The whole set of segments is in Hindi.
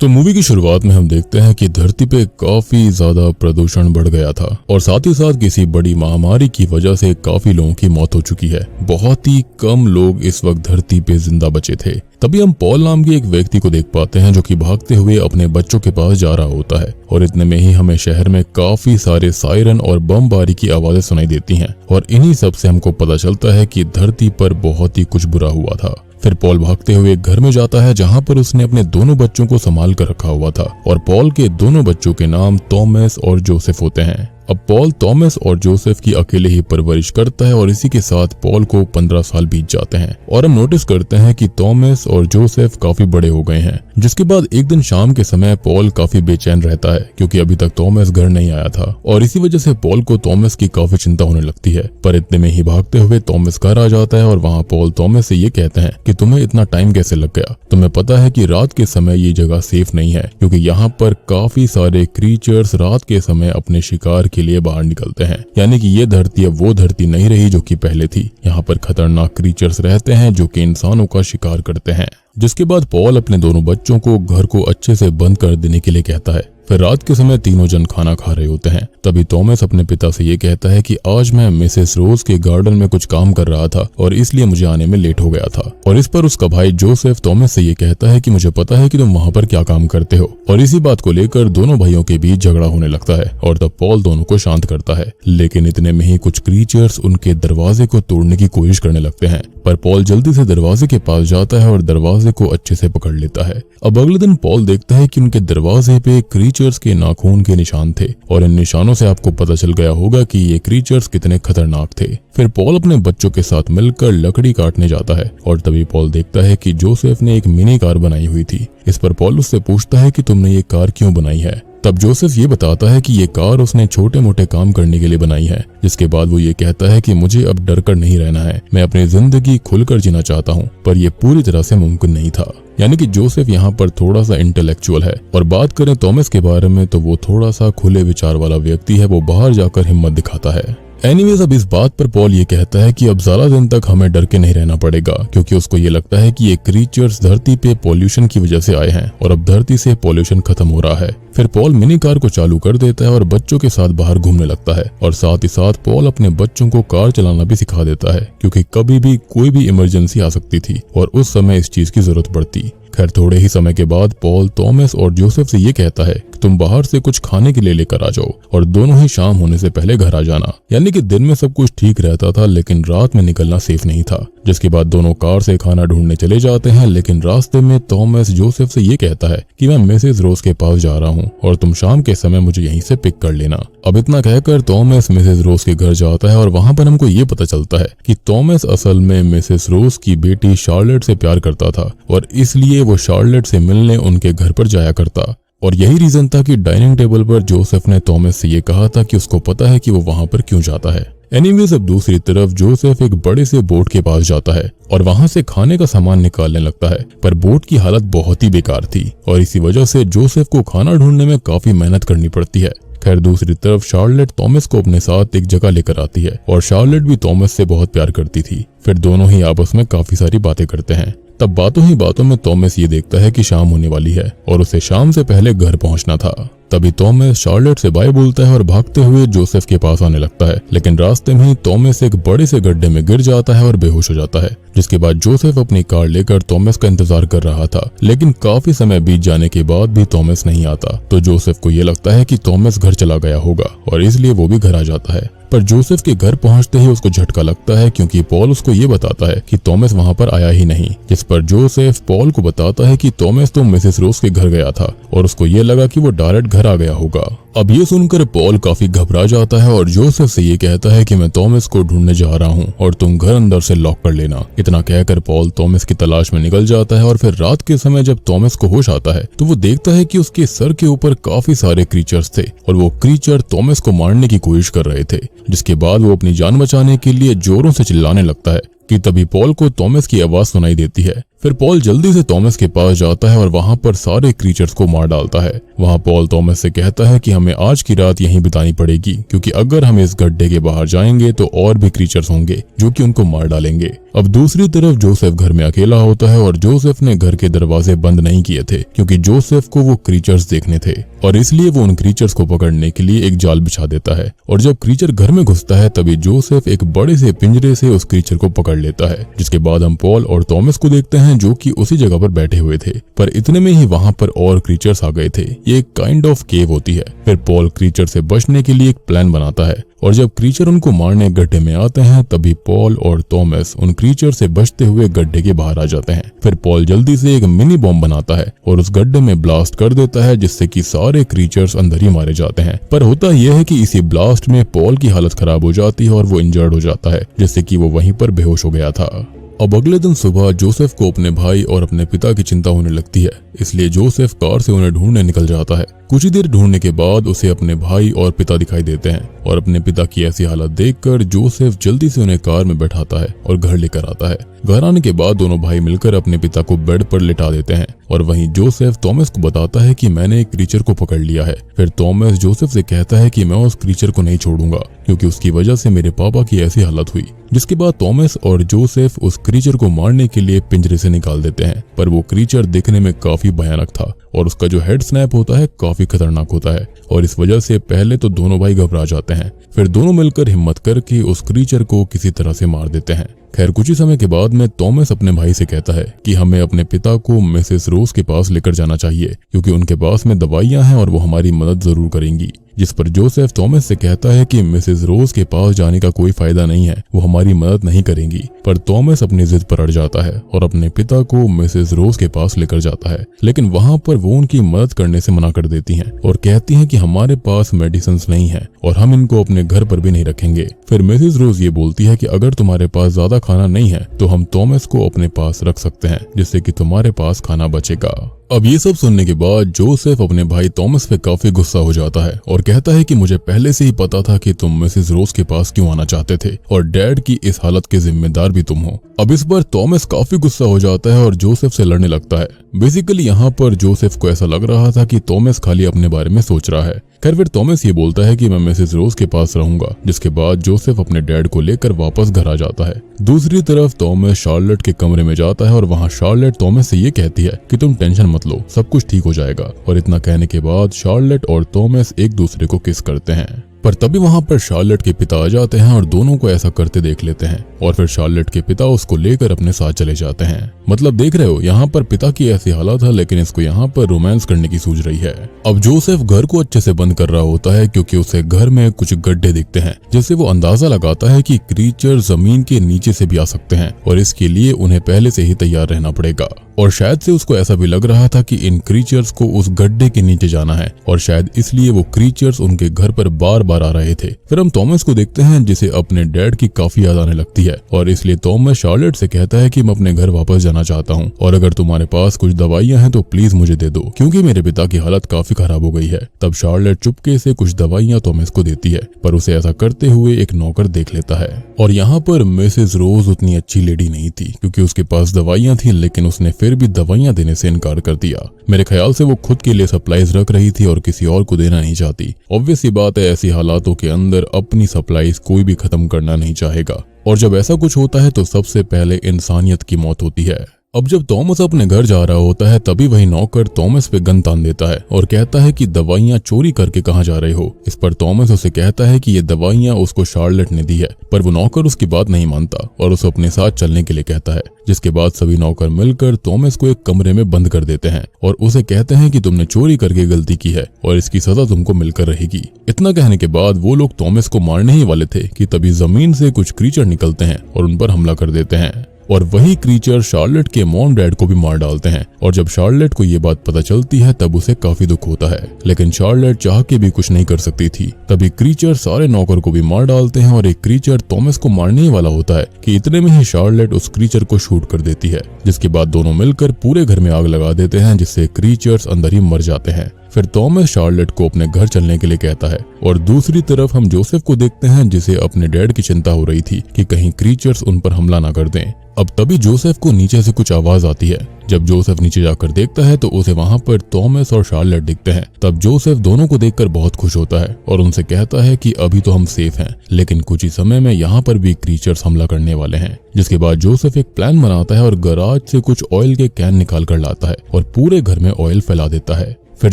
तो मूवी की शुरुआत में हम देखते हैं कि धरती पे काफी ज्यादा प्रदूषण बढ़ गया था और साथ ही साथ किसी बड़ी महामारी की वजह से काफी लोगों की मौत हो चुकी है। बहुत ही कम लोग इस वक्त धरती पे जिंदा बचे थे। तभी हम पॉल नाम के एक व्यक्ति को देख पाते हैं जो कि भागते हुए अपने बच्चों के पास जा रहा होता है और इतने में ही हमें शहर में काफी सारे सायरन और बमबारी की आवाजें सुनाई देती हैं और इन्हीं सब से हमको पता चलता है कि धरती पर बहुत ही कुछ बुरा हुआ था। फिर पॉल भागते हुए एक घर में जाता है जहां पर उसने अपने दोनों बच्चों को संभाल कर रखा हुआ था और पॉल के दोनों बच्चों के नाम थॉमस और जोसेफ होते हैं। अब पॉल थॉमस और जोसेफ की अकेले ही परवरिश करता है और इसी के साथ पॉल को 15 साल बीत जाते हैं और हम नोटिस करते हैं कि थॉमस और जोसेफ काफी बड़े हो गए हैं। जिसके बाद एक दिन शाम के समय पॉल काफी बेचैन रहता है क्योंकि अभी तक थॉमस घर नहीं आया था और इसी वजह से पॉल को थॉमस की काफी चिंता होने लगती है। पर इतने में ही भागते हुए थॉमस घर आ जाता है और वहाँ पॉल थॉमस से ये कहते हैं कि तुम्हें इतना टाइम कैसे लग गया। तुम्हें पता है कि रात के समय ये जगह सेफ नहीं है क्योंकि यहाँ पर काफी सारे क्रीचर्स रात के समय अपने शिकार के लिए बाहर निकलते हैं। यानी कि ये धरती अब वो धरती नहीं रही जो कि पहले थी। यहाँ पर खतरनाक क्रीचर्स रहते हैं जो कि इंसानों का शिकार करते हैं। जिसके बाद पॉल अपने दोनों बच्चों को घर को अच्छे से बंद कर देने के लिए कहता है। फिर रात के समय तीनों जन खाना खा रहे होते हैं। तभी थॉमस अपने पिता से ये कहता है कि आज मैं मिसेस रोज के गार्डन में कुछ काम कर रहा था और इसलिए मुझे आने में लेट हो गया था। और इस पर उसका भाई जोसेफ थॉमस से ये कहता है कि मुझे पता है कि तुम वहाँ पर क्या काम करते हो। और इसी बात को लेकर दोनों भाइयों के बीच झगड़ा होने लगता है और तब पॉल दोनों को शांत करता है। लेकिन इतने में ही कुछ क्रीचर्स उनके दरवाजे को तोड़ने की कोशिश करने लगते हैं पर पॉल जल्दी से दरवाजे के पास जाता है और दरवाजे को अच्छे से पकड़ लेता है। अब अगले दिन पॉल देखता है कि उनके दरवाजे पे क्रीचर्स के नाखून के निशान थे और इन निशानों से आपको पता चल गया होगा कि ये क्रीचर्स कितने खतरनाक थे। फिर पॉल अपने बच्चों के साथ मिलकर लकड़ी काटने जाता है और तभी पॉल देखता है कि जोसेफ ने एक मिनी कार बनाई हुई थी। इस पर पॉल उससे पूछता है कि तुमने ये कार क्यों बनाई है। तब जोसेफ ये बताता है कि ये कार उसने छोटे मोटे काम करने के लिए बनाई है। जिसके बाद वो ये कहता है कि मुझे अब डर कर नहीं रहना है, मैं अपनी जिंदगी खुलकर जीना चाहता हूँ। पर ये पूरी तरह से मुमकिन नहीं था। यानी कि जोसेफ यहाँ पर थोड़ा सा इंटेलेक्चुअल है। और बात करें थॉमस के बारे में तो वो थोड़ा सा खुले विचार वाला व्यक्ति है। वो बाहर जाकर हिम्मत दिखाता है। एनीवेज अब इस बात पर पॉल ये कहता है कि अब ज्यादा दिन तक हमें डर के नहीं रहना पड़ेगा क्योंकि उसको ये लगता है कि ये क्रीचर्स धरती पे पॉल्यूशन की वजह से आए हैं और अब धरती से पॉल्यूशन खत्म हो रहा है। फिर पॉल मिनी कार को चालू कर देता है और बच्चों के साथ बाहर घूमने लगता है और साथ ही साथ पॉल अपने बच्चों को कार चलाना भी सिखा देता है क्योंकि कभी भी कोई भी इमरजेंसी आ सकती थी और उस समय इस चीज की जरूरत पड़ती। खैर थोड़े ही समय के बाद पॉल थॉमस और जोसेफ से ये कहता है कि तुम बाहर से कुछ खाने के लिए लेकर आ जाओ और दोनों ही शाम होने से पहले घर आ जाना। यानी कि दिन में सब कुछ ठीक रहता था लेकिन रात में निकलना सेफ नहीं था। जिसके बाद दोनों कार से खाना ढूंढने चले जाते हैं लेकिन रास्ते में थॉमस जोसेफ से ये कहता है कि मैं मिसेस रोज के पास जा रहा हूँ और तुम शाम के समय मुझे यहीं से पिक कर लेना। अब इतना कहकर थॉमस मिसेस रोज के घर जाता है और वहाँ पर हमको ये पता चलता है कि थॉमस असल में मिसेस रोज की बेटी शार्लेट से प्यार करता था और इसलिए वो शार्लेट से मिलने उनके घर पर जाया करता। और यही रीजन था कि डाइनिंग टेबल पर जोसेफ ने थॉमस से ये कहा था कि उसको पता है कि वो वहाँ पर क्यों जाता है। एनीवेज अब दूसरी तरफ जोसेफ एक बड़े से बोट के पास जाता है और वहां से खाने का सामान निकालने लगता है पर बोट की हालत बहुत ही बेकार थी और इसी वजह से जोसेफ को खाना ढूंढने में काफी मेहनत करनी पड़ती है। खैर दूसरी तरफ शार्लेट थॉमस को अपने साथ एक जगह लेकर आती है और शार्लेट भी थॉमस से बहुत प्यार करती थी। फिर दोनों ही आपस में काफी सारी बातें करते हैं। तब बातों ही बातों में थॉमस ये देखता है कि शाम होने वाली है और उसे शाम से पहले घर पहुंचना था। तभी थॉमस शार्लेट से बाय बोलता है और भागते हुए जोसेफ के पास आने लगता है लेकिन रास्ते में ही थॉमस एक बड़े से गड्ढे में गिर जाता है और बेहोश हो जाता है। जिसके बाद जोसेफ अपनी कार लेकर थॉमस का इंतजार कर रहा था लेकिन काफी समय बीत जाने के बाद भी थॉमस नहीं आता तो जोसेफ को ये लगता है कि थॉमस घर चला गया होगा और इसलिए वो भी घर आ जाता है। पर जोसेफ के घर पहुंचते ही उसको झटका लगता है क्योंकि पॉल उसको ये बताता है कि थॉमस वहां पर आया ही नहीं। जिस पर जोसेफ पॉल को बताता है कि थॉमस तो मिसेस रोज के घर गया था और उसको ये लगा कि वो डायरेक्ट घर आ गया होगा। अब ये सुनकर पॉल काफी घबरा जाता है और जोसेफ से ये कहता है कि मैं थॉमस को ढूंढने जा रहा हूँ और तुम घर अंदर से लॉक कर लेना। इतना कहकर पॉल थॉमस की तलाश में निकल जाता है और फिर रात के समय जब थॉमस को होश आता है तो वो देखता है कि उसके सर के ऊपर काफी सारे क्रीचर्स थे और वो क्रीचर थॉमस को मारने की कोशिश कर रहे थे। जिसके बाद वो अपनी जान बचाने के लिए जोरों से चिल्लाने लगता है कि तभी पॉल को थॉमस की आवाज सुनाई देती है। फिर पॉल जल्दी से थॉमस के पास जाता है और वहां पर सारे क्रीचर्स को मार डालता है। वहां पॉल थॉमस से कहता है कि हमें आज की रात यहीं बितानी पड़ेगी, क्योंकि अगर हम इस गड्ढे के बाहर जाएंगे तो और भी क्रीचर्स होंगे जो कि उनको मार डालेंगे। अब दूसरी तरफ जोसेफ घर में अकेला होता है और जोसेफ ने घर के दरवाजे बंद नहीं किए थे, क्योंकि जोसेफ को वो क्रीचर्स देखने थे और इसलिए वो उन क्रीचर्स को पकड़ने के लिए एक जाल बिछा देता है। और जब क्रीचर घर में घुसता है तभी जोसेफ एक बड़े से पिंजरे से उस क्रीचर को पकड़ लेता है। जिसके बाद हम पॉल और थॉमस को देखते हैं जो कि उसी जगह पर बैठे हुए थे, पर इतने में ही वहां पर और क्रीचर्स आ गए थे। ये एक काइंड ऑफ केव होती है। फिर पॉल क्रीचर से बचने के लिए एक प्लान बनाता है और जब क्रीचर उनको मारने गड्ढे में आते हैं तभी पॉल और थॉमस उन क्रीचर से बचते हुए गड्ढे के बाहर आ जाते हैं। फिर पॉल जल्दी से एक मिनी बॉम्ब बनाता है और उस गड्ढे में ब्लास्ट कर देता है, जिससे कि सारे क्रीचर्स अंदर ही मारे जाते हैं। पर होता यह है कि इसी ब्लास्ट में पॉल की हालत खराब हो जाती है और वो इंजर्ड हो जाता है, जिससे कि वो वहीं पर बेहोश हो गया था। अब अगले दिन सुबह जोसेफ को अपने भाई और अपने पिता की चिंता होने लगती है, इसलिए जोसेफ कार से उन्हें ढूंढने निकल जाता है। कुछ ही देर ढूंढने के बाद उसे अपने भाई और पिता दिखाई देते हैं और अपने पिता की ऐसी हालत देखकर जोसेफ जल्दी से उन्हें कार में बैठाता है और घर लेकर आता है। घर आने के बाद दोनों भाई मिलकर अपने पिता को बेड पर लिटा देते हैं और वहीं जोसेफ थॉमस को बताता है कि मैंने एक क्रीचर को पकड़ लिया है। फिर थॉमस जोसेफ से कहता है कि मैं उस क्रीचर को नहीं छोड़ूंगा, क्योंकि उसकी वजह से मेरे पापा की ऐसी हालत हुई। जिसके बाद थॉमस और जोसेफ उस क्रीचर को मारने के लिए पिंजरे से निकाल देते हैं, पर वो क्रीचर दिखने में काफी भयानक था और उसका जो हेड स्नैप होता है काफी खतरनाक होता है और इस वजह से पहले तो दोनों भाई घबरा जाते हैं। फिर दोनों मिलकर हिम्मत करके उस क्रीचर को किसी तरह से मार देते हैं। खैर कुछ ही समय के बाद में थॉमस अपने भाई से कहता है कि हमें अपने पिता को मिसेस रोज के पास लेकर जाना चाहिए, क्योंकि उनके पास में दवाइयां हैं और वो हमारी मदद जरूर करेंगी। जिस पर जोसेफ थॉमस से कहता है कि मिसेस रोज के पास जाने का कोई फायदा नहीं है, वो हमारी मदद नहीं करेंगी। पर थॉमस अपनी जिद पर अड़ जाता है और अपने पिता को मिसेस रोज के पास लेकर जाता है, लेकिन वहां पर वो उनकी मदद करने से मना कर देती हैं और कहती हैं कि हमारे पास मेडिसिन नहीं है और हम इनको अपने घर पर भी नहीं रखेंगे। फिर मिसेस रोज ये बोलती है कि अगर तुम्हारे पास ज्यादा खाना नहीं है तो हम थॉमस को अपने पास रख सकते हैं, जिससे कि तुम्हारे पास खाना बचेगा। अब ये सब सुनने के बाद जोसेफ अपने भाई थॉमस पे काफी गुस्सा हो जाता है और कहता है कि मुझे पहले से ही पता था कि तुम मिसेस रोज के पास क्यों आना चाहते थे और डैड की इस हालत के जिम्मेदार भी तुम हो। अब इस बार थॉमस काफी गुस्सा हो जाता है और जोसेफ से लड़ने लगता है। बेसिकली यहाँ पर जोसेफ को ऐसा लग रहा था कि थॉमस खाली अपने बारे में सोच रहा है। खैर फिर थॉमस ये बोलता है कि मैं मिसेस रोज के पास रहूंगा, जिसके बाद जोसेफ अपने डैड को लेकर वापस घर आ जाता है। दूसरी तरफ थॉमस शार्लेट के कमरे में जाता है और वहाँ शार्लेट थॉमस से ये कहती है कि तुम टेंशन मत लो, सब कुछ ठीक हो जाएगा। और इतना कहने के बाद शार्लेट और थॉमस एक दूसरे को किस करते हैं। पर तभी वहां पर शार्लेट के पिता आ जाते हैं और दोनों को ऐसा करते देख लेते हैं और फिर शार्लेट के पिता उसको लेकर अपने साथ चले जाते हैं। मतलब देख रहे हो, यहाँ पर पिता की ऐसी हालत है लेकिन इसको यहाँ पर रोमांस करने की सूझ रही है। अब जोसेफ घर को अच्छे से बंद कर रहा होता है क्योंकि उसे घर में कुछ गड्ढे दिखते हैं, जिससे वो अंदाजा लगाता है कि क्रीचर जमीन के नीचे से भी आ सकते हैं और इसके लिए उन्हें पहले से ही तैयार रहना पड़ेगा। और शायद से उसको ऐसा भी लग रहा था कि इन क्रीचर्स को उस गड्ढे के नीचे जाना है और शायद इसलिए वो क्रीचर्स उनके घर पर बार बार आ रहे थे। फिर हम थॉमस को देखते हैं जिसे अपने डैड की काफी याद आने लगती है और इसलिए थॉमस शार्लेट से कहता है कि मैं अपने घर वापस जाना चाहता हूँ और अगर तुम्हारे पास कुछ दवाइयां हैं तो प्लीज मुझे दे दो, क्योंकि मेरे पिता की हालत काफी खराब हो गई है। तब शार्लेट चुपके से कुछ दवाइयां थॉमस को देती है, पर उसे ऐसा करते हुए एक नौकर देख लेता है। और यहाँ पर मिसेस रोज उतनी अच्छी लेडी नहीं थी क्योंकि उसके पास दवाइयां थी, लेकिन उसने फिर भी दवाइयां देने से इनकार कर दिया। मेरे ख्याल से वो खुद के लिए सप्लाईज रख रही थी और किसी और को देना नहीं चाहती। ऑब्वियस सी बात है, ऐसी हालातों के अंदर अपनी सप्लाईज कोई भी खत्म करना नहीं चाहेगा और जब ऐसा कुछ होता है तो सबसे पहले इंसानियत की मौत होती है। अब जब थॉमस अपने घर जा रहा होता है तभी वही नौकर थॉमस पे गन तान देता है और कहता है कि दवाइयां चोरी करके कहाँ जा रहे हो। इस पर थॉमस उसे कहता है कि ये दवाइयां उसको शार्लेट ने दी है, पर वो नौकर उसकी बात नहीं मानता और उसे अपने साथ चलने के लिए कहता है। जिसके बाद सभी नौकर मिलकर थॉमस को एक कमरे में बंद कर देते हैं और उसे कहते हैं कि तुमने चोरी करके गलती की है और इसकी सजा तुमको मिलकर रहेगी। इतना कहने के बाद वो लोग थॉमस को मारने ही वाले थे कि तभी जमीन से कुछ क्रीचर निकलते हैं और उन पर हमला कर देते हैं और वही क्रीचर शार्लेट के मॉम डैड को भी मार डालते हैं। और जब शार्लेट को ये बात पता चलती है तब उसे काफी दुख होता है, लेकिन शार्लेट चाह के भी कुछ नहीं कर सकती थी। तभी क्रीचर सारे नौकर को भी मार डालते हैं और एक क्रीचर थॉमस को मारने ही वाला होता है कि इतने में ही शार्लेट उस क्रीचर को शूट कर देती है, जिसके बाद दोनों मिलकर पूरे घर में आग लगा देते हैं, जिससे क्रीचर्स अंदर ही मर जाते हैं। फिर थॉमस शार्लेट को अपने घर चलने के लिए कहता है और दूसरी तरफ हम जोसेफ को देखते हैं जिसे अपने डैड की चिंता हो रही थी कि कहीं क्रीचर्स उन पर हमला ना कर दें। अब तभी जोसेफ को नीचे से कुछ आवाज आती है। जब जोसेफ नीचे जाकर देखता है तो उसे वहां पर थॉमस और शार्लेट दिखते हैं। तब जोसेफ दोनों को देखकर बहुत खुश होता है और उनसे कहता है कि अभी तो हम सेफ हैं, लेकिन कुछ ही समय में यहाँ पर भी क्रीचर्स हमला करने वाले हैं। जिसके बाद जोसेफ एक प्लान बनाता है और गराज से कुछ ऑयल के कैन निकाल कर लाता है और पूरे घर में ऑयल फैला देता है। फिर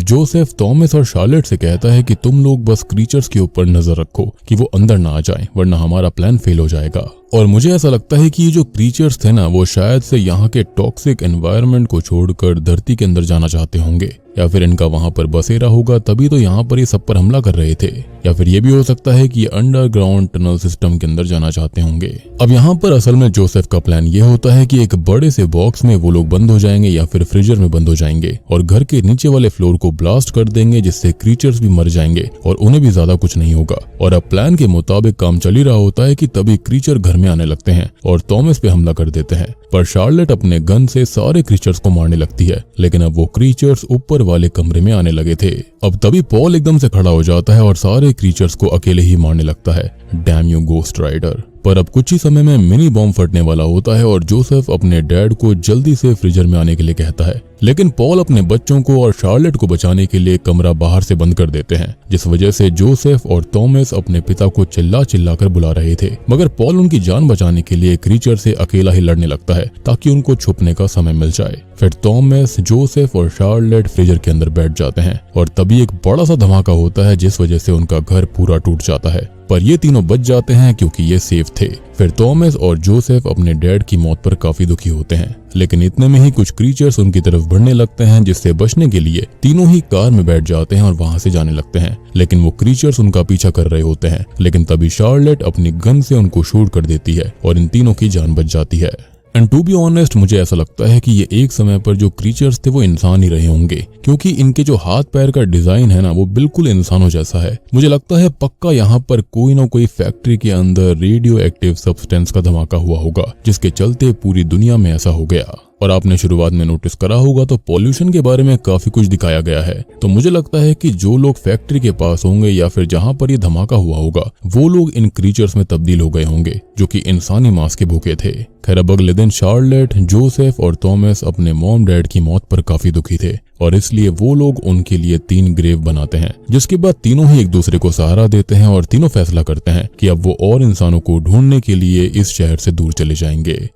जोसेफ थॉमस और शार्लेट से कहता है कि तुम लोग बस क्रीचर्स के ऊपर नजर रखो कि वो अंदर ना आ जाएं, वरना हमारा प्लान फेल हो जाएगा। और मुझे ऐसा लगता है कि ये जो क्रीचर्स थे ना, वो शायद से यहाँ के टॉक्सिक एनवायरनमेंट को छोड़कर धरती के अंदर जाना चाहते होंगे, या फिर इनका वहां पर बसेरा होगा तभी तो यहाँ पर ये सब पर हमला कर रहे थे, या फिर ये भी हो सकता है कि ये अंडरग्राउंड टनल सिस्टम के अंदर जाना चाहते होंगे। अब यहाँ पर असल में जोसेफ का प्लान ये होता है कि एक बड़े से बॉक्स में वो लोग बंद हो जाएंगे या फिर फ्रीजर में बंद हो जाएंगे और घर के नीचे वाले फ्लोर को ब्लास्ट कर देंगे, जिससे क्रीचर्स भी मर जाएंगे और उन्हें भी ज्यादा कुछ नहीं होगा। और अब प्लान के मुताबिक काम चल ही रहा होता है कि तभी क्रीचर घर में आने लगते हैं और थॉमस पे हमला कर देते हैं। पर शार्लेट अपने गन से सारे क्रीचर्स को मारने लगती है, लेकिन अब वो क्रीचर्स ऊपर वाले कमरे में आने लगे थे। अब तभी पॉल एकदम से खड़ा हो जाता है और सारे क्रीचर्स को अकेले ही मारने लगता है। Damn you Ghost Rider. पर अब कुछ ही समय में मिनी बॉम्ब फटने वाला होता है और जोसेफ अपने डैड को जल्दी से फ्रीजर में आने के लिए कहता है, लेकिन पॉल अपने बच्चों को और शार्लेट को बचाने के लिए कमरा बाहर से बंद कर देते हैं, जिस वजह से जोसेफ और थॉमस अपने पिता को चिल्ला चिल्ला कर बुला रहे थे। मगर पॉल उनकी जान बचाने के लिए क्रीचर से अकेला ही लड़ने लगता है ताकि उनको छुपने का समय मिल जाए। फिर थॉमस, जोसेफ और शार्लेट फ्रीजर के अंदर बैठ जाते हैं और तभी एक बड़ा सा धमाका होता है जिस वजह से उनका घर पूरा टूट जाता है। पर ये तीनों बच जाते हैं क्योंकि ये सेफ थे। फिर थॉमस और जोसेफ अपने डैड की मौत पर काफी दुखी होते हैं, लेकिन इतने में ही कुछ क्रीचर्स उनकी तरफ बढ़ने लगते हैं, जिससे बचने के लिए तीनों ही कार में बैठ जाते हैं और वहां से जाने लगते हैं। लेकिन वो क्रीचर्स उनका पीछा कर रहे होते हैं, लेकिन तभी शार्लेट अपनी गन से उनको शूट कर देती है और इन तीनों की जान बच जाती है। एंड टू बी ऑनेस्ट, मुझे ऐसा लगता है कि ये एक समय पर जो क्रीचर्स थे वो इंसान ही रहे होंगे, क्योंकि इनके जो हाथ पैर का डिजाइन है ना, वो बिल्कुल इंसानों जैसा है। मुझे लगता है पक्का यहाँ पर कोई ना कोई फैक्ट्री के अंदर रेडियो एक्टिव सब्सटेंस का धमाका हुआ होगा, जिसके चलते पूरी दुनिया में ऐसा हो गया। और आपने शुरुआत में नोटिस करा होगा तो पॉल्यूशन के बारे में काफी कुछ दिखाया गया है। तो मुझे लगता है कि जो लोग फैक्ट्री के पास होंगे या फिर जहां पर ये धमाका हुआ होगा, वो लोग इन क्रीचर्स में तब्दील हो गए होंगे जो कि इंसानी मांस के भूखे थे। खैर, अब अगले दिन शार्लेट, जोसेफ और थॉमस अपने मॉम डैड की मौत पर काफी दुखी थे और इसलिए वो लोग उनके लिए 3 ग्रेव बनाते हैं, जिसके बाद तीनों ही एक दूसरे को सहारा देते हैं और तीनों फैसला करते हैं कि अब वो और इंसानों को ढूंढने के लिए इस शहर से दूर चले जाएंगे।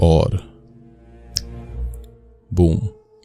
और बूम,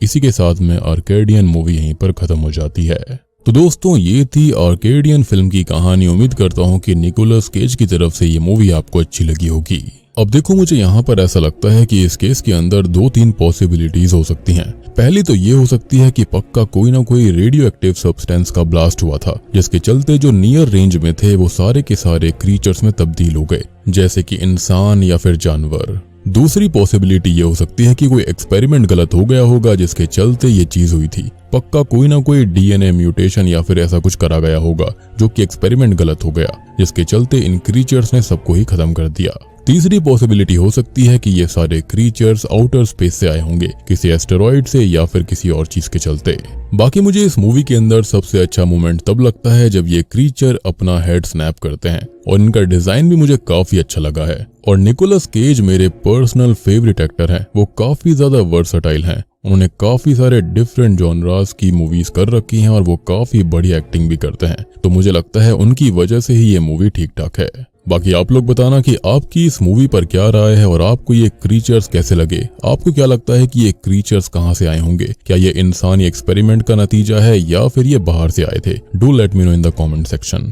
इसी के साथ में आर्केडियन मूवी यहीं पर खत्म हो जाती है। तो दोस्तों, ये थी आर्केडियन फिल्म की कहानी। उम्मीद करता हूँ कि निकोलस केज की तरफ से ये मूवी आपको अच्छी लगी होगी। अब देखो, मुझे यहाँ पर ऐसा लगता है कि इस केस के अंदर 2-3 पॉसिबिलिटीज हो सकती हैं। पहली तो ये हो सकती है कि पक्का कोई ना कोई रेडियो एक्टिव सब्सटेंस का ब्लास्ट हुआ था, जिसके चलते जो नियर रेंज में थे वो सारे के सारे क्रीचर्स में तब्दील हो गए, जैसे कि इंसान या फिर जानवर। दूसरी पॉसिबिलिटी ये हो सकती है कि कोई एक्सपेरिमेंट गलत हो गया होगा, जिसके चलते ये चीज हुई थी। पक्का कोई ना कोई डीएनए म्यूटेशन या फिर ऐसा कुछ करा गया होगा जो कि एक्सपेरिमेंट गलत हो गया, जिसके चलते इन क्रीचर्स ने सबको ही खत्म कर दिया। तीसरी पॉसिबिलिटी हो सकती है कि ये सारे क्रीचर्स आउटर स्पेस से आए होंगे, किसी एस्टेरॉइड से या फिर किसी और चीज के चलते। बाकी मुझे इस मूवी के अंदर सबसे अच्छा मोमेंट तब लगता है जब ये क्रीचर अपना हेड स्नैप करते हैं, और इनका डिजाइन भी मुझे काफी अच्छा लगा है। और निकोलस केज मेरे पर्सनल फेवरेट एक्टर हैं, वो काफी ज्यादा वर्सटाइल हैं। उन्होंने काफी सारे डिफरेंट जॉनरास की मूवीज कर रखी हैं और वो काफी बढ़िया एक्टिंग भी करते हैं, तो मुझे लगता है उनकी वजह से ही ये मूवी ठीक ठाक है। बाकी आप लोग बताना कि आपकी इस मूवी पर क्या राय है और आपको ये क्रीचर्स कैसे लगे। आपको क्या लगता है कि ये क्रीचर्स कहां से आए होंगे? क्या ये इंसानी एक्सपेरिमेंट का नतीजा है या फिर ये बाहर से आए थे? Do let me know in the comment section.